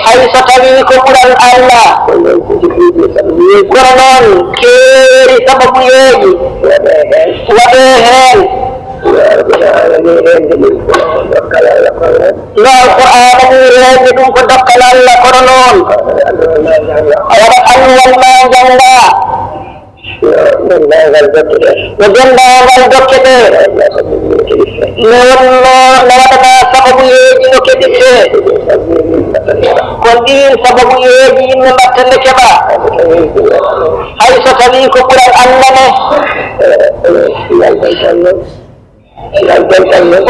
Ay sa kami ko kurang Allah Qur'an kiri sa babuyeg wadehen la Qur'an ni dum ko dakkalal la Qur'an awara anwal ma janga Wajanda wal dokkete no nawata sababu yeji no kedite kondin sababu yeji no matande keba hay so tawi ko Qur'an annane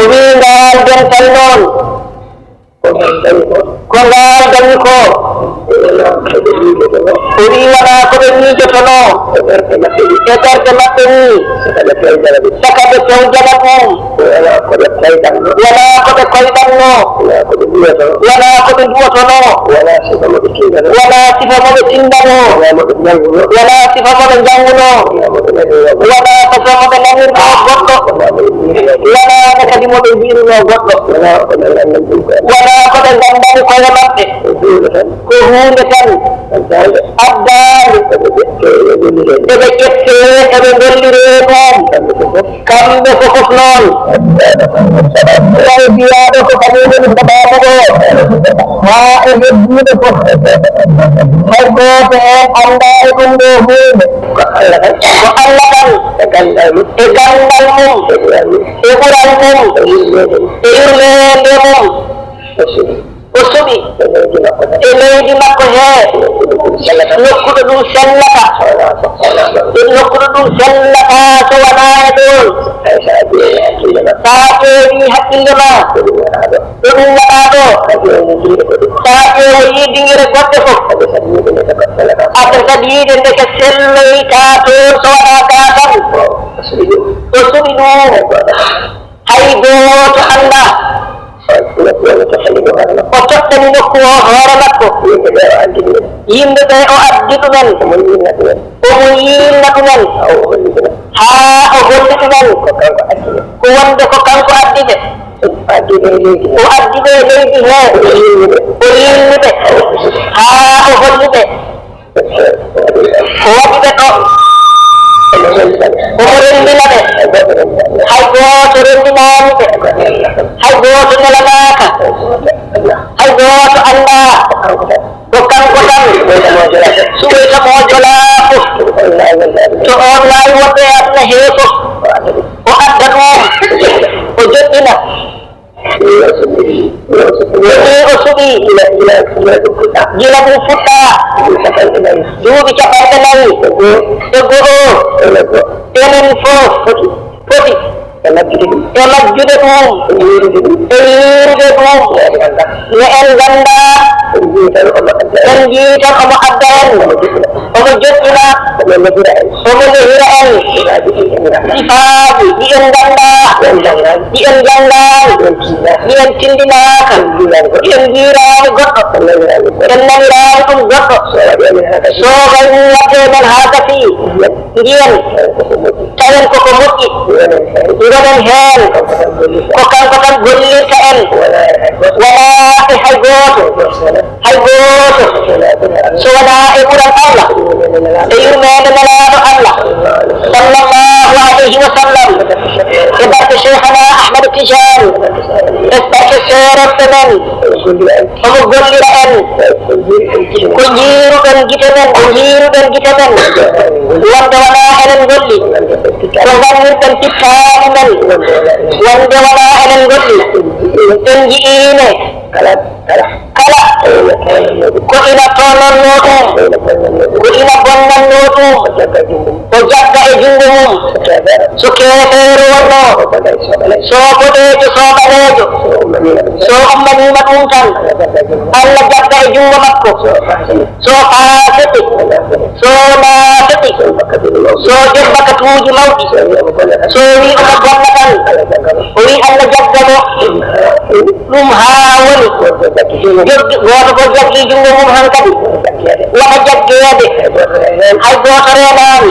ubingal dental non ko ngal dani ko uri wala ko be ni jotono ekarte matte ni sakabe taw jalakum wala ko be koydanno wala ko be duwotono wala sifa mo be tindano wala sifa mo be janguno wala ko mo be nangir ko goddo wala ko kadi mo be jiruno goddo wala ko be gandani ko yamatte ko hunde tan addani ebe kette ebe gollire mom kamɓe fofof noon ay biyaɗo ko kañumen babamogo ha e heddiɓe fof hay goto en anda e ɗum ɗo hunde ko Allah tan e gandal mum e ɓural mum e yurmede mum o suɓi e leydi makko he nokkuɗo ɗum sellata nokkuɗo ɗum sellata so wona e ɗon sa ƴeewi haqqille ma ɗo ɗum waɗa ɗo sa ƴeewi yiidingire goɗɗe fof ata kadi yiide ndeke selloyta toon so waɗa ka tan o suɓi ɗum hay gooto anda o toɗɗani nokku o hoore makko yimɓe ɓe o addi ɗumen omo yilna ɗumen haa o holli ɗumen ko wonde ko kanko addi ɓe o addi ɓe leydi he o yilni ɓe haa o holli ɓe o waɗi ɓe ɗo omo rendina ɓe hay gooto rendinaani ɓe hay gooto nelanaka hay gooto annda ko kanko tan suɓoyta mo jolaaku to on laawi woɓɓe aduna hee fof o adda ɗum o joɗɗina woni o suɓi gila ɗum fuɗɗa duuɓi capanɗe nayi e go'o enen fof foti e majjude ɗum e yiirude ɗum ne en ganda en jii tan omo adda en omo joɗɗina omo lehira en sifaaji ɗi en ganda ɗi en jangani ɗi en tindinaka ɗi en jiirani goɗɗo en nanirani ɗum goɗɗo so wayi wadde men ha gasi ndiyen tawen koko moƴƴi gonen heen ko kanko tan gollirta en wona e hay gooto so wona e ɓural Allah e yurmede nelaɗo Allah sallallahu alayhi wa sallam e barke cheikhana Ahmad Tijani e barke seeroɓe men omo gollira en ko jiiruɗen gite men wonde wona enen golli ko gannirɗen tittaani men wonde wona enen golli en ji'ine kala ko ina tononno ɗum ko ina bonnanno ɗum o jagga e junngo mum so keefeeru wonno so boɗeejo so ɓaleejo so ummanima ɗum tan Allah jagga e junngo makko so faasiti so naafiti so jobbakatuuji mawɗi so wi omo gonna tan o wi Allah jagga mo ɗum haa woni gooto ko jaggi junngo mum han kadi wata jaggeede hay gooto reenaani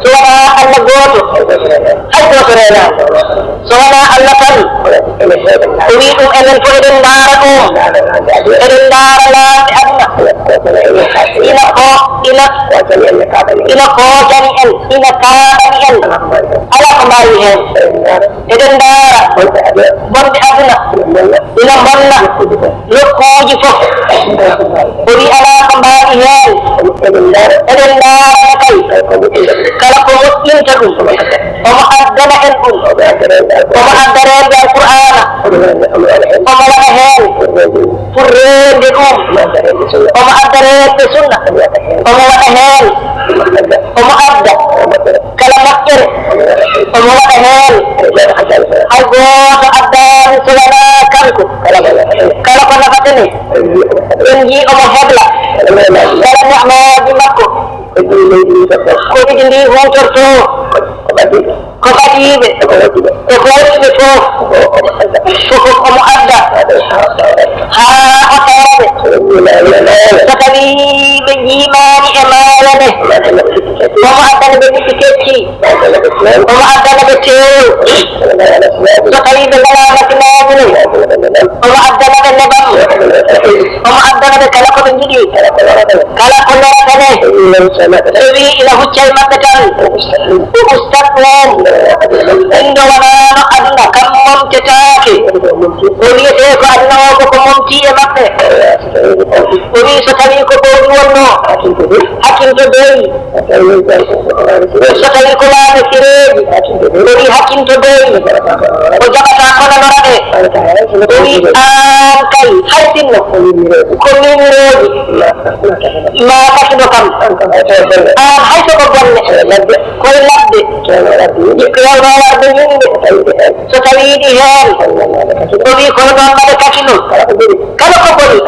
so wonaa Allah gooto hay gooto reenaani so wonaa Allah tan o wi ɗum enen fof eɗen ndaara ɗum eɗen ndaara laamɓe aduna ina koojani en ina kaaɗani en ala ko mbaawi heen eɗen ndaara bonde aduna ina bonna nokkuuji fof o wi alaa ko mbaawi heen eɗen ndaarana kay kala ko moƴƴinta ɗum omo addana en ɗum omo adda reende alqur'ana omo waɗa heen pour reende ɗum omo adda reende sunna omo waɗa heen omo adda kala moƴƴere omo waɗa heen hay gooto addaani so wonaa kanko kala ko nafatene en jii omo hebla kala ñahmaaji makko ko ɗiɗi ndi huutortoo ko ɓadiiɓe e goyɓe fof fof omo adda haa o tawɓe so tawi ɓe jiimaani e maaya nde omo addana ɓe ɓiɓɓe kecci omo addana ɓe teew so tawi ɓe ngalaa masinaaji ne omo addana ɓe nebam omo addana ɓe kala ko ɓe njiɗi kala ko lortane so wi ina hucca e maɓɓe tan ustat ɗum endo wonano aduna kam momtetaake o wiyete ko aduna o koko momti e maɓɓe o wi so tawi ko ɓowɗi wonno hakkinto doyi so tawi ko laaɓe sireeji o wi hakkinto doyi o jaɓata konanora ɓe o wi an kay hay sinno ko mimiroji ma kasino kam an hay soko bonne koye ladde jikkoyawno warde yimɓe so tawi yiɗi heen o wi kono ɗon maɗe kasino kala ko boni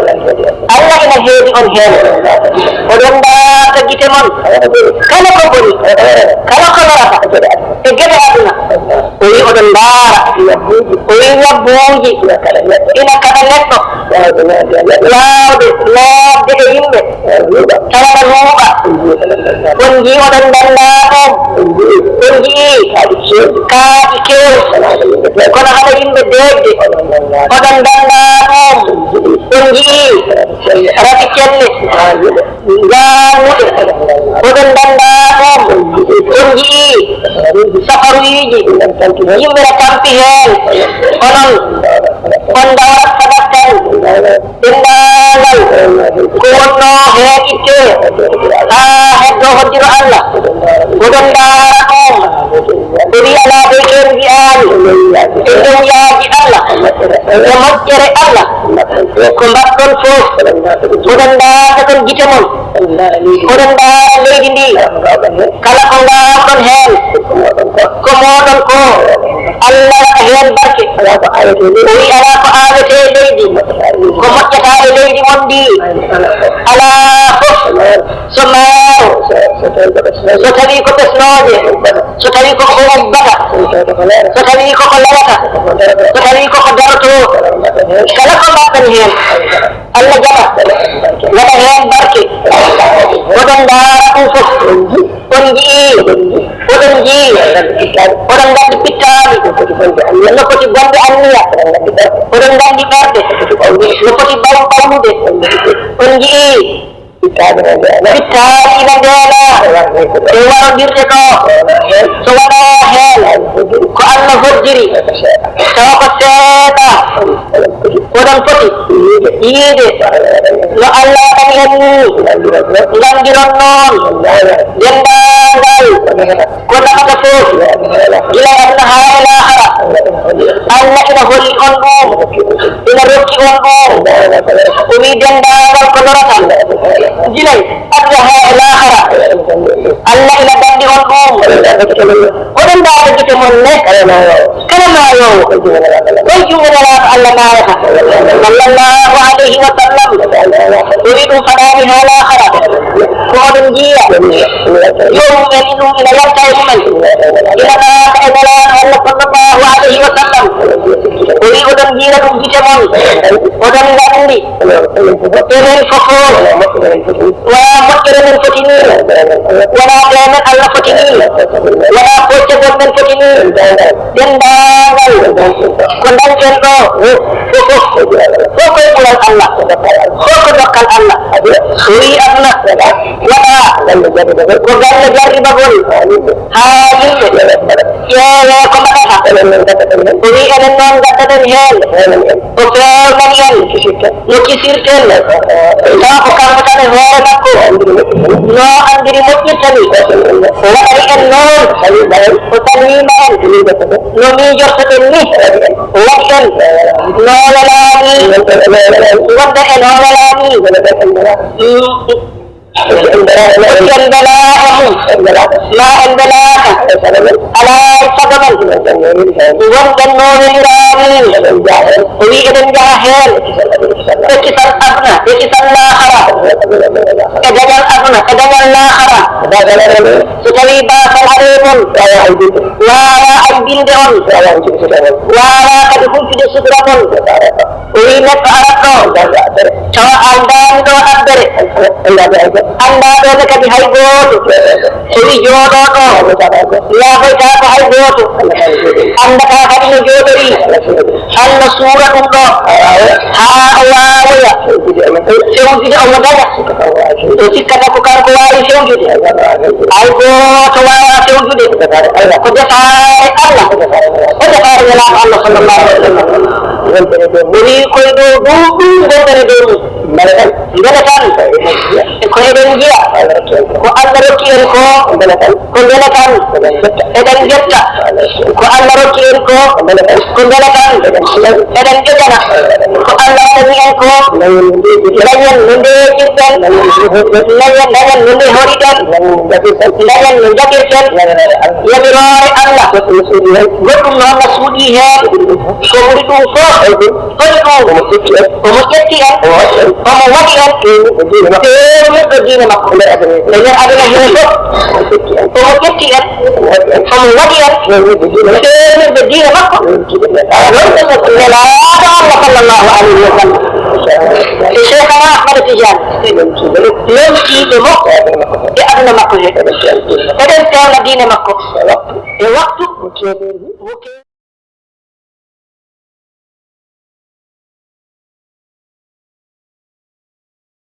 Allah ina heedi on heen oɗon ndaata gite mon kala ko boni kala ko lorata e geɗe aduna o wi oɗon ndaara o wi ñabbuuji ina kaɗa neɗɗo laawde e yimɓe tawana luuɓa on jii oɗon ndandaa ɗon on jii kaaɗi kew kono haɗa yimɓe deedde oɗon ndandaa ɗon on jii raɓi celle ngaanuɗe oɗon ndandaa ɗon on jii safaruiji yimɓe ne tampi heen onon on dawrat sadattan ɗendaangal ko wonno heen itte haa heddo hoddiro Allah oɗon ndaara ɗum o wi alaa ɓe ken wi'aani e dow yaaji Allah e moƴƴere Allah ko mbaɗɗon fof oɗon ndaata ɗon gite mon oɗon ndaara leydi ndi kala ko ngaawɗon heen ko moɗon ko Allah waɗa heen barke o wi alaa ko aawetee leydi ko moƴƴataa e leydi mon ndi alaa fof so maaro so tawi ko ɓesnooje so tawi koko ubbata so tawi koko lawata so tawi koko darotoo kala ko mbaɗɗon heen Allah jaɓa waɗa heen barke oɗon ndaara ɗum fof on jii oɗon jii oɗon nganndi pittaali no foti bonde anniya oɗon nganndi ɓerɗe no foti ɓawnude on jii pittaali ina ndeena e warodirde ɗo so waɗaa heen ko Allah hoddiri tawa ko seeɗa oɗon foti yiide no Allah waɗani en ni ngandiron noon denndaangal ko nafata fof gila aduna haa e laahara Allah ina holli on ɗum ina rokki on ɗum o wi dendagal ko lorata jilay adda ha e lahara Allah ina dandi on ɗum oɗon mbawa gite mon ne kala mayowo koye jumgonalaako Allah mayata sallallahu alayhi wa sallam o wi ɗum faɗani ha lahara ko oɗon jiya yomumen ɗum ina yalta e mumen ina naata e nelaɗo Allah sallallahu alayhi wa sallam o wi oɗon jiira ɗum gite mon oɗon gandi enen fofo wona moƴƴere men foti ni wona ɗemen Allah foti ni wona poccegol men foti ni dendagal ko dañƴen ɗo fofof fof koye ɓural Allah fof ko dokkal Allah so wi aduna waɗa ko galle jarribagol ha yimɓe ƴeewe ko mbaɗata o wi enen noon gaddaɗen heen o fewnan en no kisirten taw ko kanko tan e hoore makko no andiri moƴƴirtani o waɗari en noon o salmima en no miijortoɗen ni o waɗi en no welaani wonde en o welaani en belaahu ma en belaaka alaa sago men wonɗen no weliraani o wi eɗen njaha heen e kisal aduna e kisal lahara e dañal aduna e dañal lahara so tawi baasal haɗemon wawa aybinde on wawa kadi hultude sudura mon o wi neɗɗo aratɗo tawa andani ɗo addere andaɗone kadi hay gooto so wi jooɗoɗo yaafoytako hay gooto andata kadi no jooɗori Allah suura ɗum ɗo ha o wawoya fewjude omo daña o sikkata ko kanko wawi fewjude hay gooto wawa fewjude ko defaare Allah o defaare welaako Allah sallallahu alih wa sallam woni koye ɗo ɗuɗɗum gondere dow mum mbele tan ko eɗen jiya ko Allah rokki en ko mbele tan eɗen jetta ko Allah rokki en ko mbele tan eɗen ƴeƴana ko Allah waɗani en ko dañen no ndeejirɗen dañen no ndehoriɗen dañen no jaɓirten yamirore Allah goɗɗum noon no suuɗi heen ko ɓuri ɗum fof hoɗi ɗum omo ƴetti en omo waɗi en temirɗo diine makko nder aduna heen fof omo ƴetti en omo waɗi en temirɗo diine makko nelaɗo Allah sallallahu alayhi wa sallam e cheikhana Ahmad Tidiane lomtiɓe mo e aduna makko he eɗen pewna diine makko e waktu